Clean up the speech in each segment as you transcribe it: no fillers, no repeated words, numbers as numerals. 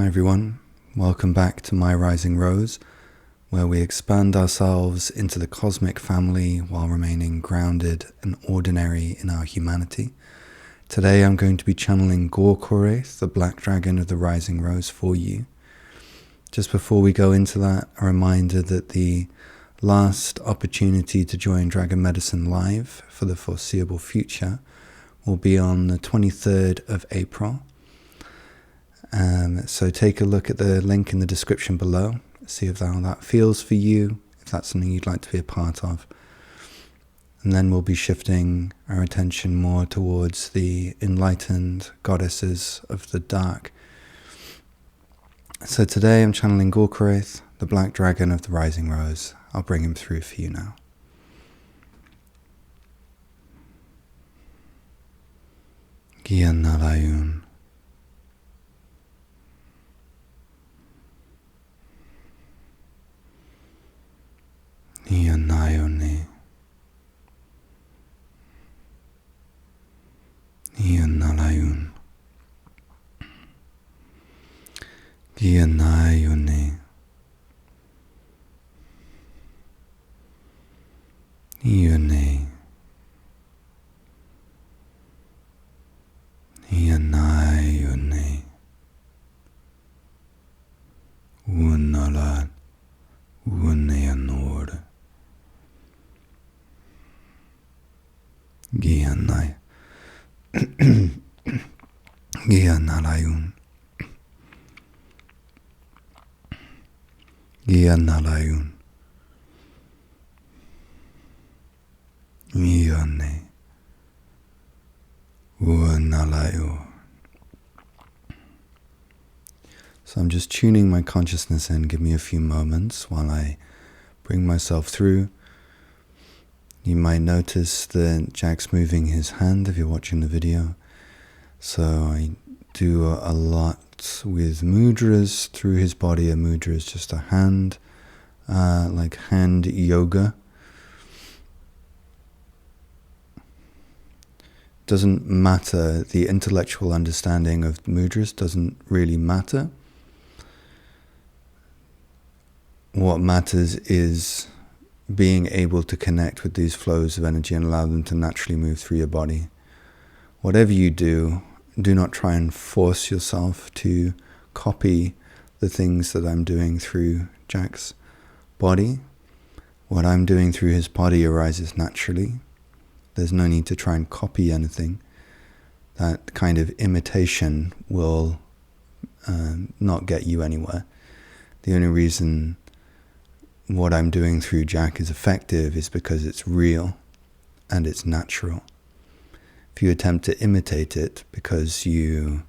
everyone, welcome back to My Rising Rose, where we expand ourselves into the cosmic family while remaining grounded and ordinary in our humanity. Today I'm going to be channeling Goraith, the black dragon of the Rising Rose, for you. Just before we go into that, a reminder that the last opportunity to join Dragon Medicine Live for the foreseeable future will be on the 23rd of April. So take a look at the link in the description below, see if how that feels for you, if that's something you'd like to be a part of. And then we'll be shifting our attention more towards the enlightened goddesses of the dark. So today I'm channeling Goraith, the black dragon of the Rising Rose. I'll bring him through for you now. Gianalayun. Ianayone. Ianalayun. Gianayone. Ione. Ianayone. Unalat. Uneanor. Gianay. Gianalayun. Gianalayun. Ione. Uanalayo. So I'm just tuning my consciousness in. Give me a few moments while I bring myself through. You might notice that Jack's moving his hand if you're watching the video. So I do a lot with mudras through his body. A mudra is just a hand, like hand yoga. Doesn't matter, the intellectual understanding of mudras doesn't really matter. What matters is being able to connect with these flows of energy and allow them to naturally move through your body. Whatever you do, do not try and force yourself to copy the things that I'm doing through Jack's body. What I'm doing through his body arises naturally. There's no need to try and copy anything. That kind of imitation will not get you anywhere. The only reason what I'm doing through Jack is effective is because it's real and it's natural. If you attempt to imitate it because you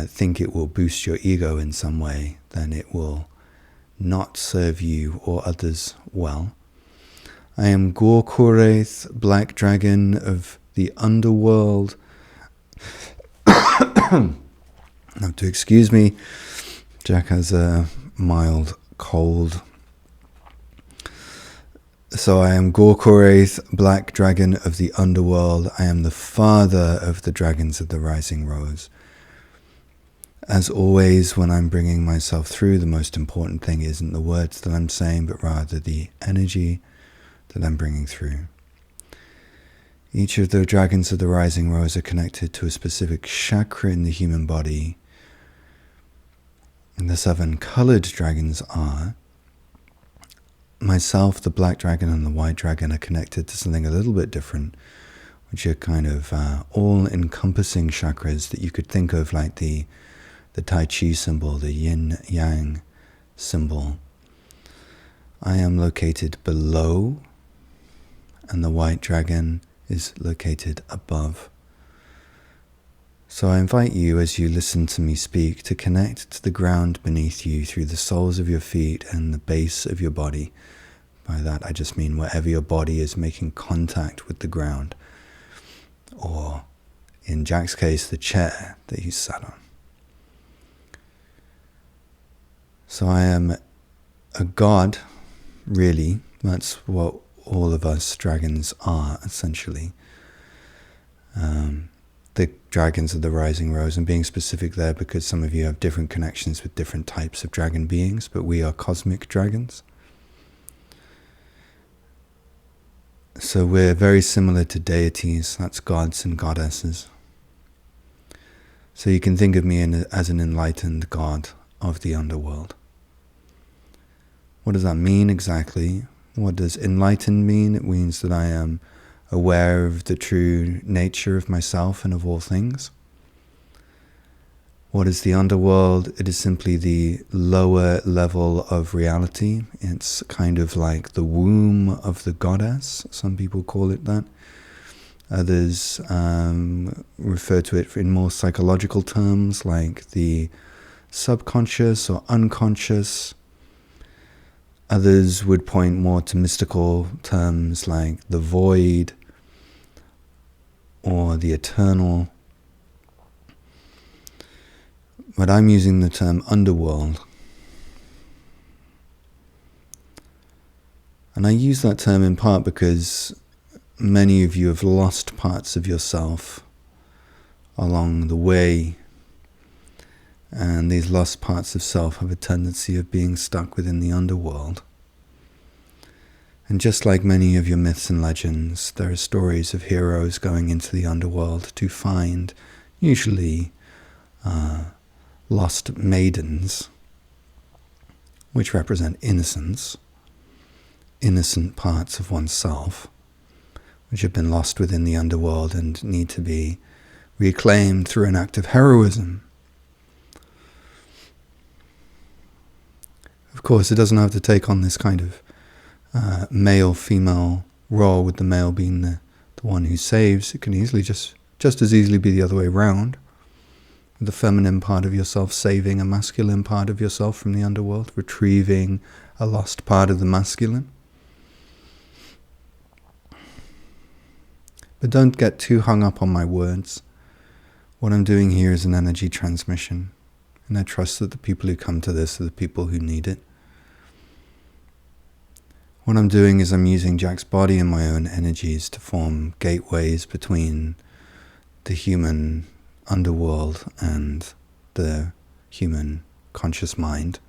think it will boost your ego in some way, then it will not serve you or others well. I am Goraith, black dragon of the Underworld. Have to excuse me, Jack has a mild cold. So I am Goraith, black dragon of the Underworld. I am the father of the dragons of the Rising Rose. As always, when I'm bringing myself through, the most important thing isn't the words that I'm saying, but rather the energy that I'm bringing through. Each of the dragons of the Rising Rose are connected to a specific chakra in the human body. And the 7 colored dragons are: myself, the black dragon, and the white dragon are connected to something a little bit different, which are kind of all-encompassing chakras that you could think of like the Tai Chi symbol, the yin-yang symbol. I am located below, and the white dragon is located above. So I invite you, as you listen to me speak, to connect to the ground beneath you through the soles of your feet and the base of your body. By that I just mean wherever your body is making contact with the ground, or in Jack's case, the chair that he sat on. So I am a god, really. That's what all of us dragons are, essentially. the dragons of the rising rose. I'm being specific there because some of you have different connections with different types of dragon beings, but we are cosmic dragons. So we're very similar to deities, that's gods and goddesses. So you can think of me as an enlightened god of the underworld. What does that mean exactly? What does enlightened mean? It means that I am aware of the true nature of myself and of all things. What is the underworld? It is simply the lower level of reality. It's kind of like the womb of the goddess. Some people call it that. Others refer to it in more psychological terms, like the subconscious or unconscious. Others would point more to mystical terms like the void or the eternal. But I'm using the term underworld. And I use that term in part because many of you have lost parts of yourself along the way. And these lost parts of self have a tendency of being stuck within the underworld. And just like many of your myths and legends, there are stories of heroes going into the underworld to find, usually, lost maidens, which represent innocence, innocent parts of oneself, which have been lost within the underworld and need to be reclaimed through an act of heroism. Of course, it doesn't have to take on this kind of male-female role, with the male being the one who saves. It can easily just as easily be the other way around. The feminine part of yourself saving a masculine part of yourself from the underworld, retrieving a lost part of the masculine. But don't get too hung up on my words. What I'm doing here is an energy transmission, and I trust that the people who come to this are the people who need it. What I'm doing is I'm using Jack's body and my own energies to form gateways between the human underworld and the human conscious mind,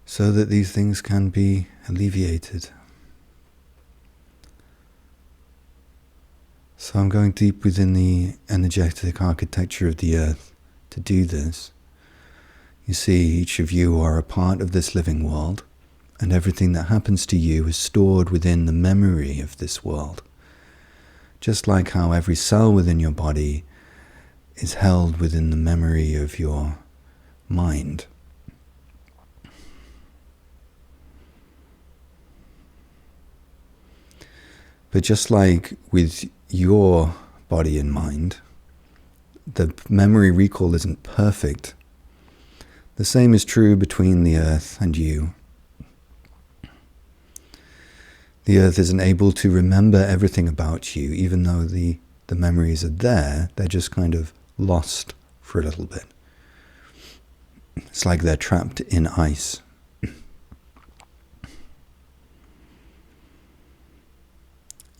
so that these things can be alleviated. So I'm going deep within the energetic architecture of the earth to do this. You see, each of you are a part of this living world, and everything that happens to you is stored within the memory of this world. Just like how every cell within your body is held within the memory of your mind. But just like with your body and mind, the memory recall isn't perfect. The same is true between the earth and you. The earth isn't able to remember everything about you, even though the memories are there. They're just kind of lost for a little bit. It's like they're trapped in ice.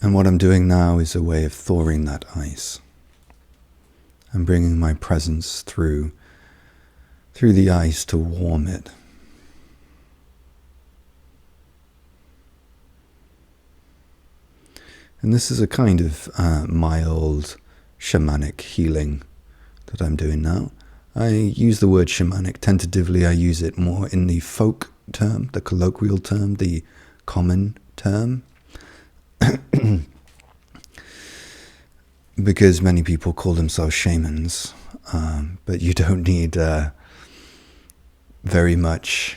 And what I'm doing now is a way of thawing that ice. I'm bringing my presence through the ice to warm it. And this is a kind of mild shamanic healing that I'm doing now. I use the word shamanic tentatively. I use it more in the folk term, the colloquial term, the common term. Because many people call themselves shamans, but you don't need very much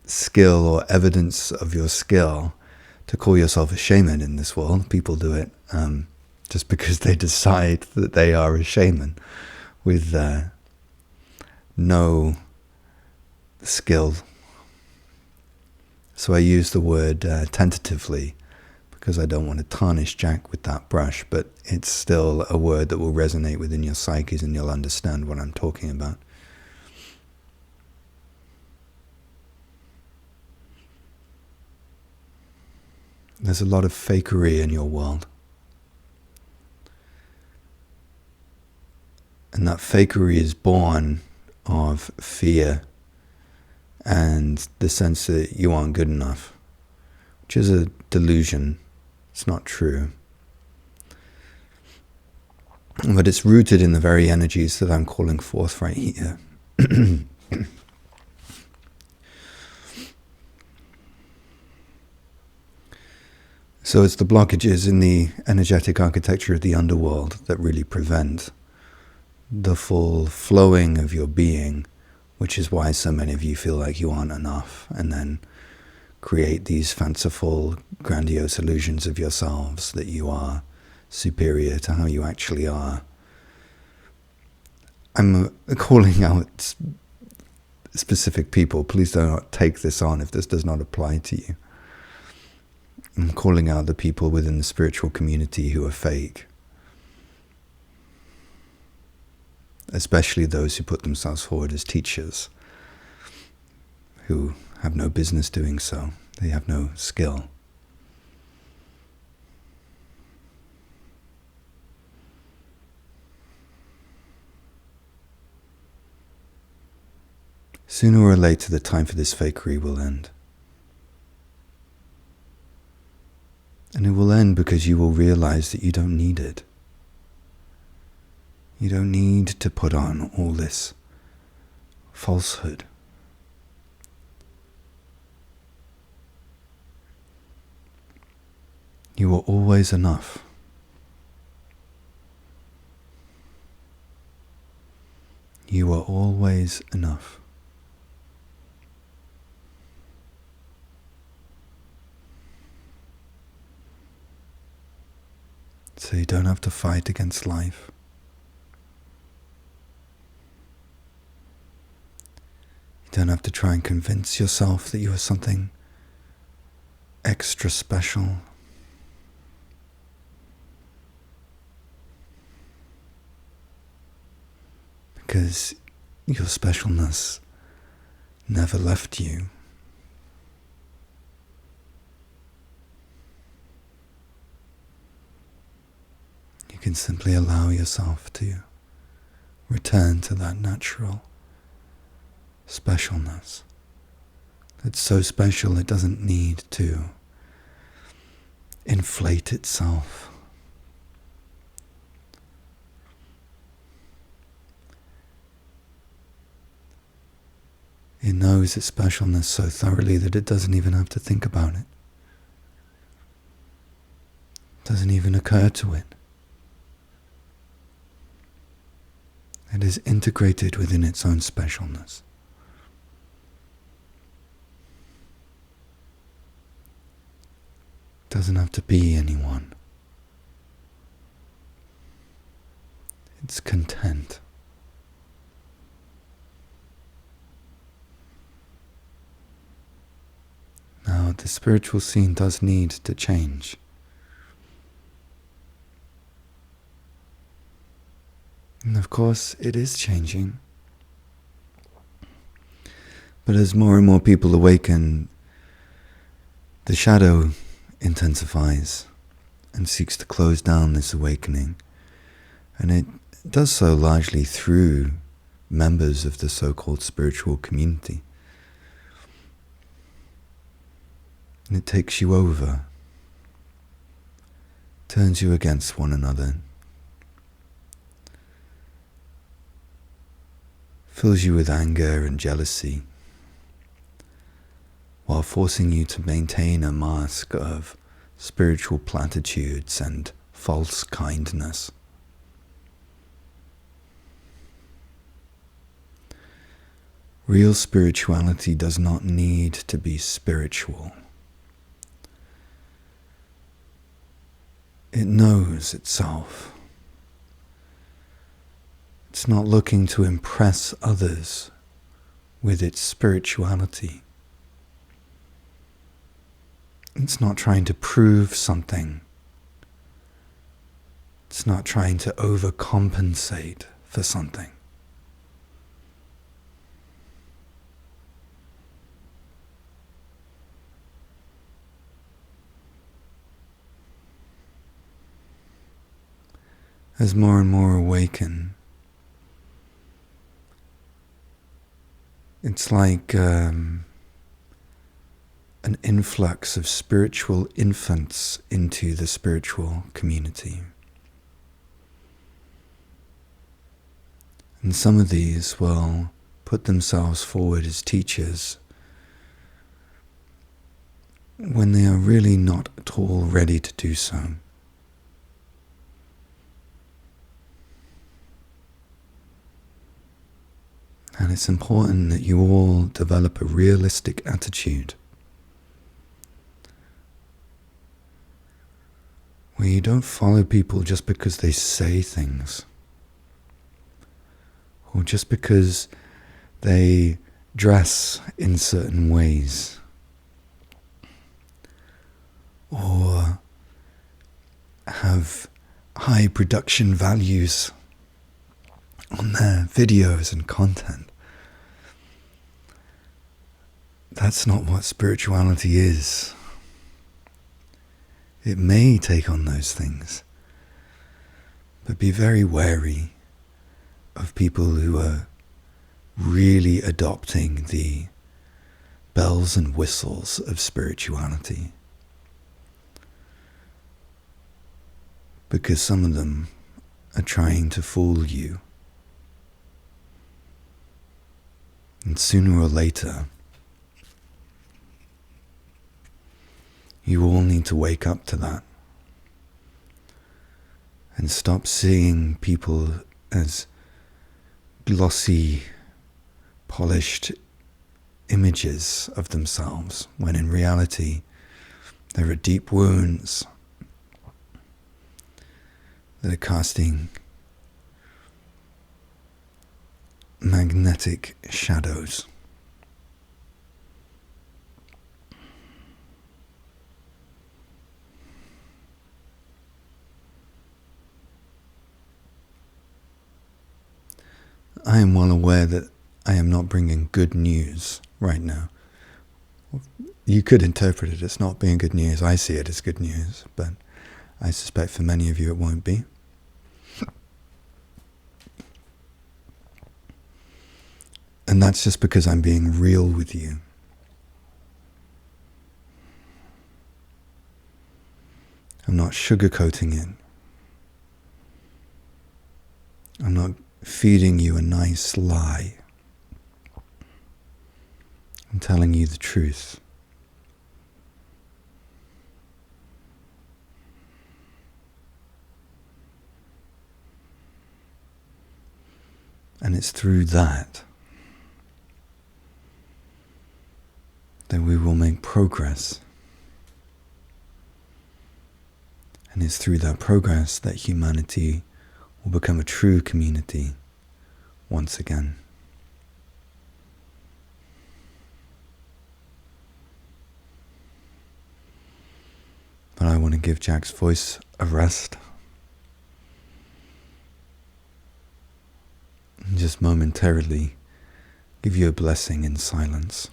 skill or evidence of your skill to call yourself a shaman in this world. People do it just because they decide that they are a shaman with no skill. So I use the word tentatively because I don't want to tarnish Jack with that brush, but it's still a word that will resonate within your psyches and you'll understand what I'm talking about. There's a lot of fakery in your world. And that fakery is born of fear and the sense that you aren't good enough, which is a delusion. It's not true. But it's rooted in the very energies that I'm calling forth right here. So it's the blockages in the energetic architecture of the underworld that really prevent the full flowing of your being, which is why so many of you feel like you aren't enough, and then create these fanciful, grandiose illusions of yourselves that you are superior to how you actually are. I'm calling out specific people. Please do not take this on if this does not apply to you. I'm calling out the people within the spiritual community who are fake. Especially those who put themselves forward as teachers, who have no business doing so. They have no skill. Sooner or later, the time for this fakery will end. And it will end because you will realize that you don't need it. You don't need to put on all this falsehood. You are always enough. You are always enough. So you don't have to fight against life. You don't have to try and convince yourself that you are something extra special. Because your specialness never left you. You can simply allow yourself to return to that natural specialness. It's so special it doesn't need to inflate itself. It knows its specialness so thoroughly that it doesn't even have to think about it. It doesn't even occur to it. It is integrated within its own specialness. It doesn't have to be anyone. It's content. Now, the spiritual scene does need to change. And of course, it is changing. But as more and more people awaken, the shadow intensifies and seeks to close down this awakening. And it does so largely through members of the so-called spiritual community. And it takes you over, turns you against one another, fills you with anger and jealousy, while forcing you to maintain a mask of spiritual platitudes and false kindness. Real spirituality does not need to be spiritual. It knows itself. It's not looking to impress others with its spirituality. It's not trying to prove something. It's not trying to overcompensate for something. as more and more awaken, it's like an influx of spiritual infants into the spiritual community. And some of these will put themselves forward as teachers when they are really not at all ready to do so. And it's important that you all develop a realistic attitude where you don't follow people just because they say things, or just because they dress in certain ways, or have high production values on their videos and content. That's not what spirituality is. It may take on those things, but be very wary of people who are really adopting the bells and whistles of spirituality. Because some of them are trying to fool you. And sooner or later, you all need to wake up to that and stop seeing people as glossy, polished images of themselves, when in reality there are deep wounds that are casting magnetic shadows. I am well aware that I am not bringing good news right now. You could interpret it as not being good news. I see it as good news, but I suspect for many of you it won't be. And that's just because I'm being real with you. I'm not sugarcoating it. I'm not feeding you a nice lie. I'm telling you the truth. And it's through that we will make progress. And it's through that progress that humanity will become a true community once again. But I want to give Jack's voice a rest. And just momentarily give you a blessing in silence.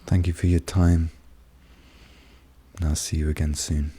Thank you for your time, and I'll see you again soon.